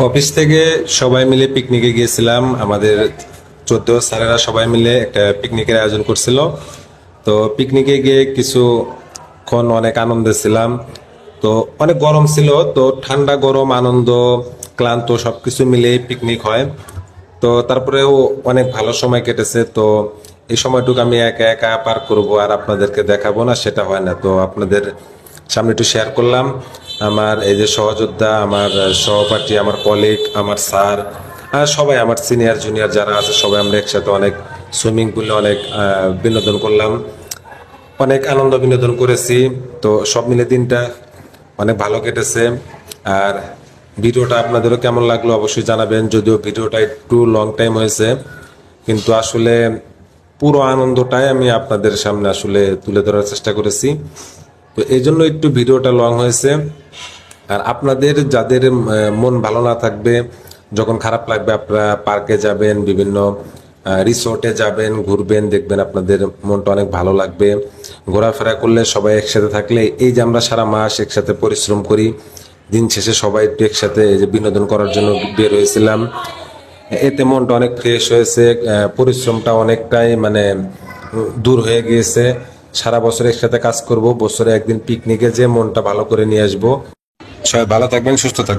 Office থেকে সবাই মিলে পিকনিকে গিয়েছিলাম। আমাদের 14 স্যারেরা সবাই মিলে একটা পিকনিকের আয়োজন করছিল। তো পিকনিকে গিয়ে কিছুক্ষণ অনেক আনন্দে ছিলাম। তো অনেক গরম ছিল, তো ঠান্ডা গরম আনন্দ ক্লান্ত সবকিছু মিলেই পিকনিক হয়। তো তারপরেও অনেক ভালো সময় কেটেছে। তো এই সময়টুকু আমি একা একা পার করব আর আপনাদেরকে দেখাবো না, সেটা হয় না। তো আপনাদের সামনে একটু শেয়ার করলাম। আমার এই যে সহযোদ্ধা, আমার সহপাঠী, আমার কলিগ, আমার স্যার আর সবাই, আমার সিনিয়র জুনিয়র যারা আছে সবাই আমরা একসাথে অনেক সুইমিং পুলে অনেক বিনোদন করলাম, অনেক আনন্দ বিনোদন করেছি। তো সব মিলে দিনটা অনেক ভালো কেটেছে। আর ভিডিওটা আপনাদেরও কেমন লাগলো অবশ্যই জানাবেন। যদিও ভিডিওটা একটু লং টাইম হয়েছে, কিন্তু আসলে পুরো আনন্দটাই আমি আপনাদের সামনে আসলে তুলে ধরার চেষ্টা করেছি। তো এই জন্য একটু ভিডিওটা লং হয়েছে। আর আপনাদের যাদের মন ভালো না থাকবে, যখন খারাপ লাগবে, আপনারা পার্কে যাবেন, বিভিন্ন রিসোর্টে যাবেন, ঘুরবেন, দেখবেন আপনাদের মনটা অনেক ভালো লাগবে। ঘোরাফেরা করলে, সবাই একসাথে থাকলে, এই যে আমরা সারা মাস একসাথে পরিশ্রম করি, দিন শেষে সবাই একটু একসাথে এই যে বিনোদন করার জন্য বের হয়েছিলাম, এতে মনটা অনেক ফ্রেশ হয়েছে। পরিশ্রমটা অনেকটাই মানে দূর হয়ে গিয়েছে। সারা বছর একসাথে কাজ করব, বছরে একদিন পিকনিকে যে মনটা ভালো করে নিয়ে আসবো। সবাই ভালো থাকবেন, সুস্থ থাকবেন।